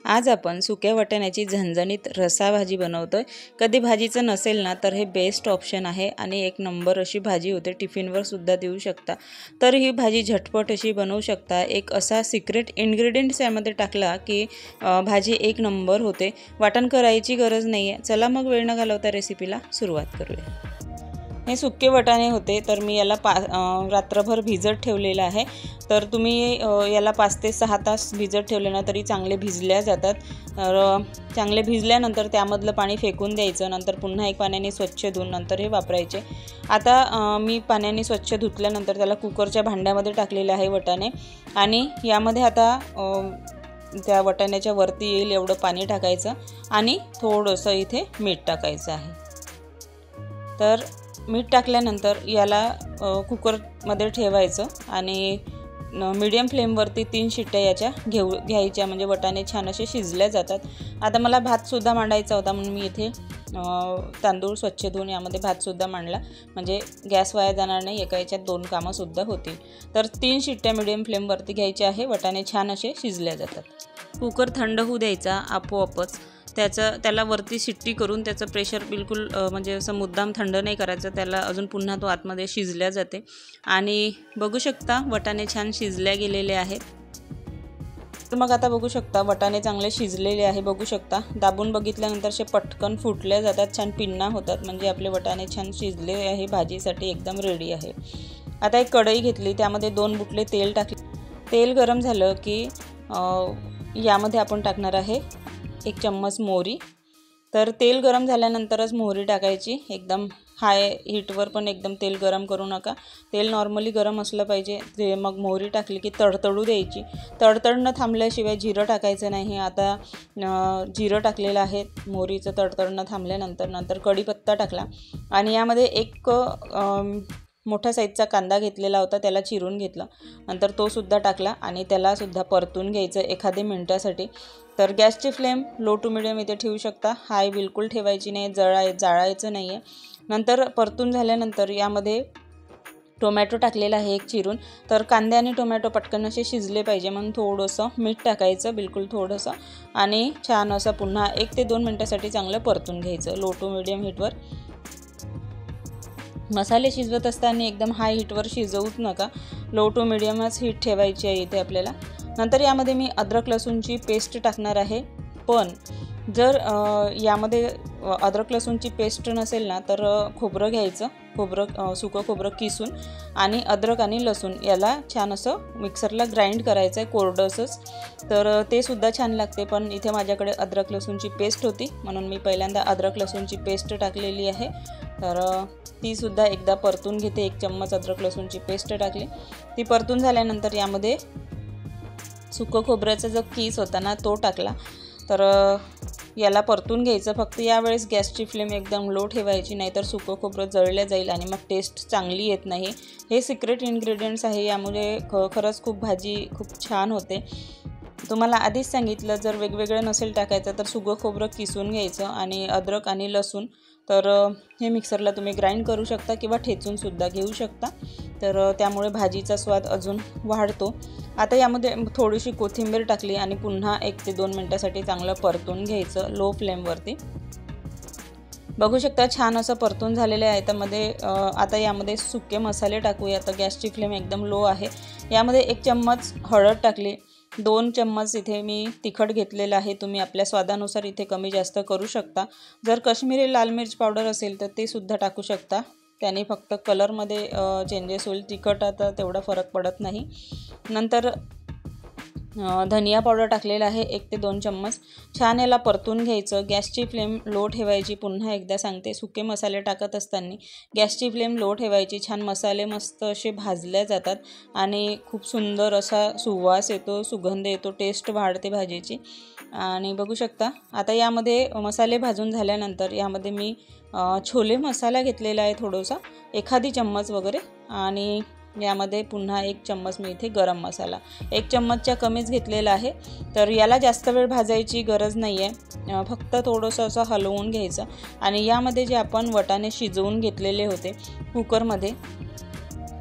आज आपण सुक्या वाटाण्याची झणझणीत रस्सा भाजी बनवतोय। कधी भाजीचं नसेल ना तर हे बेस्ट ऑप्शन आहे आणि एक नंबर अशी भाजी होते, टिफिनवर सुद्धा देऊ शकता। तर ही भाजी झटपट अशी बनवू शकता। एक असा सिक्रेट इन्ग्रेडियंट्स यामध्ये टाकला की भाजी एक नंबर होते। वाटण करायची गरज नाहीये। चला मग वेळ न घालवता रेसिपीला सुरुवात करूया। हे सुके वाटाणे होते, तर मी याला रात्रभर भिजत ठेवलेलं आहे। तर तुम्ही याला 5 ते 6 तास भिजत ठेवले ना तरी चांगले भिजल्या जातात। तर चांगले भिजल्यानंतर त्यामधलं पाणी फेकून द्यायचं, नंतर पुन्हा एक पाण्याने स्वच्छ धुवून नंतर हे वापरायचे। आता मी पाण्याने स्वच्छ धुतल्यानंतर त्याला कुकरच्या भांड्यामध्ये टाकलेले आहे वाटाणे, आणि यामध्ये आता त्या वाटाण्याच्या वरती येईल एवढं पाणी टाकायचं आणि थोडंसं इथे मीठ टाकायचं आहे। तर मीठ टाकल्यानंतर याला कुकरमध्ये ठेवायचं आणि मीडियम फ्लेमवरती 3 शिट्ट्या याच्या घ्यायच्या, म्हणजे वाटाणे छान असे शिजले जातात। आता मला भातसुद्धा मांडायचा होता म्हणून मी इथे तांदूळ स्वच्छ धुवून यामध्ये भातसुद्धा मांडला, म्हणजे गॅस वाया जाणार नाही, एका याच्यात 2 कामंसुद्धा होतील। तर 3 शिट्ट्या मीडियम फ्लेमवरती घ्यायच्या आहे, वाटाणे छान असे शिजले जातात। कुकर थंड होऊ द्यायचा आपोआपच। त्याला वरती शिट्टी करून त्याचं प्रेशर बिलकुल म्हणजे असं मुद्दाम थंड नाही करायचं, त्याला अजून पुन्हा तो आतमध्ये शिजल्या जाते। आणि बघू शकता वाटाणे छान शिजल्या गेलेले आहेत। तर मग आता बघू शकता वाटाणे चांगले शिजलेले आहे। बघू शकता दाबून बघितल्यानंतर असे पटकन फुटल्या जातात, छान पिन्ना होतात, म्हणजे आपले वाटाणे छान शिजले आहे, भाजीसाठी एकदम रेडी आहे। आता एक कढई घेतली, त्यामध्ये 2 बुटले तेल टाकले। तेल गरम झालं की यामध्ये आपण टाकणार आहे 1 चम्मच मोहरी। तर तेल गरम झाल्यानंतरच मोहरी टाकायची, एकदम हाय हीटवर पण एकदम तेल गरम करू नका, तेल नॉर्मली गरम असलं पाहिजे। ते मग मोहरी टाकली की तडतडू द्यायची, तडतडणं थांबल्याशिवाय जिरं टाकायचं नाही। आता जिरं टाकलेलं आहे, मोहरीचं तडतडणं थांबल्यानंतर कढीपत्ता टाकला आणि यामध्ये एक मोठा साईजचा कांदा घेतलेला होता, त्याला चिरून घेतलं, नंतर तो सुद्धा टाकला आणि त्याला सुद्धा परतून घ्यायचं एखाद्या मिनिटासाठी। तर गॅसची फ्लेम लो टू मिडियम इथे ठेवू शकता, हाय बिलकुल ठेवायची नाही, जाळायचं नाही आहे। नंतर परतून झाल्यानंतर यामध्ये टोमॅटो टाकलेला आहे एक चिरून। तर कांदे आणि टोमॅटो पटकन असे शिजले पाहिजे म्हणून थोडंसं मीठ टाकायचं, बिलकुल थोडंसं, आणि छान असं पुन्हा 1 ते 2 मिनिटासाठी चांगलं परतून घ्यायचं लो टू मिडियम हीटवर। मसाले शिजवत असताना एकदम हाय हीटवर शिजवूच नका, लो टू मिडियमच हीट ठेवायची आहे इथे आपल्याला। नंतर यामध्ये मी अद्रक लसूणची पेस्ट टाकणार आहे, पण जर यामध्ये अद्रक लसूणची पेस्ट नसेल ना तर खोबरं घ्यायचं, सुकं खोबरं किसून, आणि अद्रक आणि लसूण याला छान असं मिक्सरला ग्राइंड करायचं आहे कोरडंसंच, तर ते सुद्धा छान लागते। पण इथे माझ्याकडे अद्रक लसूणची पेस्ट होती म्हणून मी पहिल्यांदा अद्रक लसूणची पेस्ट टाकलेली आहे। तर ती सुद्धा एकदा परतून घेते, 1 चम्मच अद्रक लसूणची पेस्ट टाकली। ती परतून झाल्यानंतर यामध्ये सुकं खोबऱ्याचा जो कीस होता ना तो टाकला। तर याला परतून घ्यायचं, फक्त यावेळेस गॅसची फ्लेम एकदम लो ठेवायची, नाहीतर सुकं खोबरं जळलं जाईल आणि मग टेस्ट चांगली येत नाही। हे सिक्रेट इन्ग्रेडियंट्स आहे, यामुळे खरंच भाजी खूप छान होते। तुम्हाला आधीच सांगितलं, जर वेगवेगळं नसेल टाकायचं तर सुकं खोबरं किसून घ्यायचं आणि अद्रक आणि लसूण, तर हे मिक्सरला तुम्ही ग्राइंड करू शकता किंवा ठेचूनसुद्धा घेऊ शकता, तर त्यामुळे भाजीचा स्वाद अजून वाढतो। आता यामध्ये थोडीशी कोथिंबीर टाकली आणि पुन्हा 1 ते 2 मिनिटासाठी चांगलं परतून घ्यायचं लो फ्लेमवरती। बघू शकता छान असं परतून झालेले आहे। आता यामध्ये सुके मसाले टाकूया। आता गॅसची फ्लेम एकदम लो आहे। यामध्ये 1 चम्मच हळद टाकली, 2 चम्मच इथे मी तिखट घेतलेलं आहे, तुम्ही आपल्या स्वादानुसार इथे कमी जास्त करू शकता। जर काश्मीरी लाल मिर्च पावडर असेल तर ते सुद्धा टाकू शकता, त्याने फक्त कलरमध्ये चेंजेस होईल, तिखट आता तेवढा फरक पडत नाही। नंतर धनिया पावडर टाकलेला आहे 1 ते 2 चम्मच, छान याला परतून घ्यायचं, गॅसची फ्लेम लो ठेवायची। पुन्हा एकदा सांगते, सुके मसाले टाकत असताना गॅसची फ्लेम लो ठेवायची, छान मसाले मस्त असे भाजले जातात आणि खूप सुंदर असा सुवास येतो, सुगंध येतो, टेस्ट वाढते भाजीची। आणि बघू शकता आता यामध्ये मसाले भाजून झाल्यानंतर यामध्ये मी छोले मसाला घेतलेला आहे थोडासा, एखादी चम्मच वगैरे, आणि यामध्ये पुन्हा 1 चम्मच मी इथे गरम मसाला 1 चम्मचच्या कमीच घेतलेला आहे। तर याला जास्त वेळ भाजायची गरज नाही आहे, फक्त थोडंसं असं हलवून घ्यायचं। आणि यामध्ये जे आपण वाटाणे शिजवून घेतलेले होते कुकरमध्ये,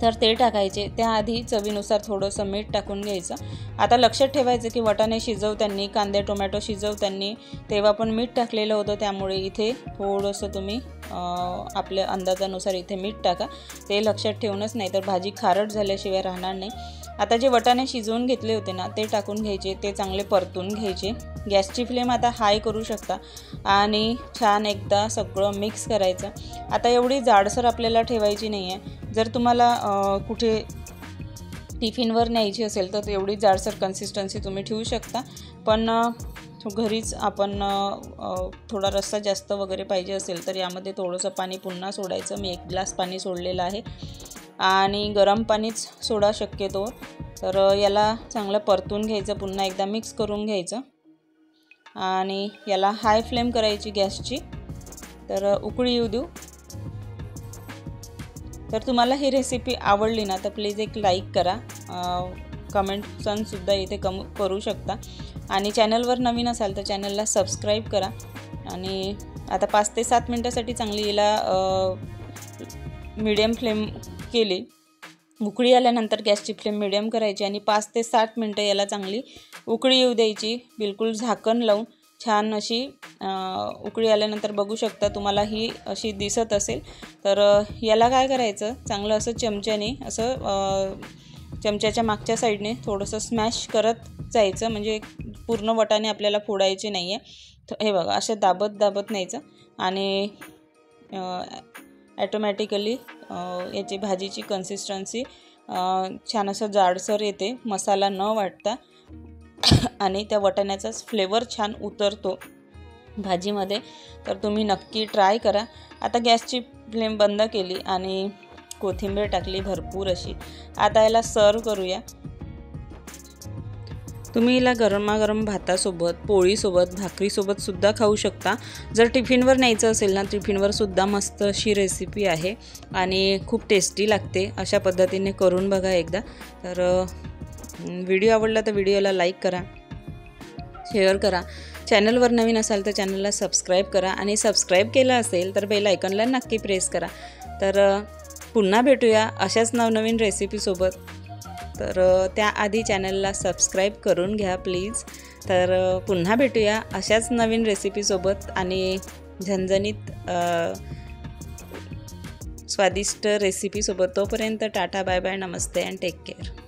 तर ते टाकायचे। त्याआधी चवीनुसार थोडंसं मीठ टाकून घ्यायचं। आता लक्षात ठेवायचं की वाटाणे शिजवताना, कांदे टोमॅटो शिजवताना तेव्हा पण मीठ टाकलेलं होतं, त्यामुळे इथे थोडंसं तुम्ही आपल्या अंदाजानुसार इथे मीठ टाका। ते लक्षात ठेवूनच, नाही तर भाजी खारट झाल्याशिवाय राहणार नाही। आता जे वाटाणे शिजवून घेतले होते ना, ते टाकून घ्यायचे, ते चांगले परतून घ्यायचे। गॅसची फ्लेम आता हाय करू शकता आणि छान एकदा सगळं मिक्स करायचं। आता एवढी जाडसर आपल्याला ठेवायची नाही आहे। जर तुम्हाला कुठे टिफिनवर न्यायची असेल तर एवढी जाडसर कन्सिस्टन्सी तुम्ही ठेवू शकता, पण घरीच आपण थोडा रस्सा जास्त वगैरे पाहिजे असेल तर यामध्ये थोडंसं पाणी पुन्हा सोडायचं। मी 1 ग्लास पाणी सोडलेलं आहे आणि गरम पाणीच सोडा शक्यतो। तर याला चांगलं परतून घ्यायचं, पुन्हा एकदा मिक्स करून घ्यायचं आणि याला हाय फ्लेम करायची गॅसची। तर उकळी येऊ देऊ। तर तुम्हाला ही रेसिपी आवडली ना तर प्लीज एक लाईक करा, कमेंट्ससुद्धा इथे करू शकता आणि चॅनलवर नवीन असाल तर चॅनलला सबस्क्राईब करा। आणि आता 5 ते 7 मिनटासाठी चांगली याला मीडियम फ्लेम केली। उकळी आल्यानंतर गॅसची फ्लेम मीडियम करायची आणि 5 ते 7 मिनटं याला चांगली उकळी येऊ द्यायची, बिलकुल झाकण लावून। छान अशी उकळी आल्यानंतर बघू शकता, तुम्हाला ही अशी दिसत असेल। तर याला काय करायचं, चांगलं असं चमच्याने असं चमच्याच्या मागच्या साईडने थोडंसं स्मॅश करत जायचं, म्हणजे पूर्ण वाटाणे आपल्याला फोडायचे नाही आहे। हे बघा, असं दाबत दाबत न्यायचं आणि ॲटोमॅटिकली याची भाजीची कन्सिस्टन्सी छान असं जाडसर येते, मसाला न वाटता आणि त्या वाटाण्याचाच फ्लेवर छान उतरतो भाजीमध्ये। तर तुम्ही नक्की ट्राय करा। आता गॅसची फ्लेम बंद केली आणि कोथिंबीर टाकली भरपूर अशी। आता याला सर्व करूया। तुम्ही याला गरमागरम भातासोबत, पोळीसोबत, भाकरीसोबत सुद्धा खाऊ शकता। जर टिफिनवर न्यायचं असेल ना, टिफिनवर सुद्धा मस्त अशी रेसिपी आहे आणि खूप टेस्टी लागते। अशा पद्धतीने करून बघा एकदा। तर व्हिडिओ आवडला तर व्हिडिओला लाईक करा, शेअर करा। चॅनलवर नवीन असाल तर चॅनलला सबस्क्राईब करा आणि सबस्क्राईब केलं असेल तर बेल आयकॉनला नक्की प्रेस करा। तर पुन्हा भेटूया अशाच नवनवीन रेसिपीसोबत। तर त्याआधी चॅनलला सबस्क्राईब करून घ्या प्लीज। तर पुन्हा भेटूया अशाच नवीन रेसिपीसोबत आणि झणझणीत स्वादिष्ट रेसिपीसोबत। तोपर्यंत टाटा, बाय बाय, नमस्ते अँड टेक केअर।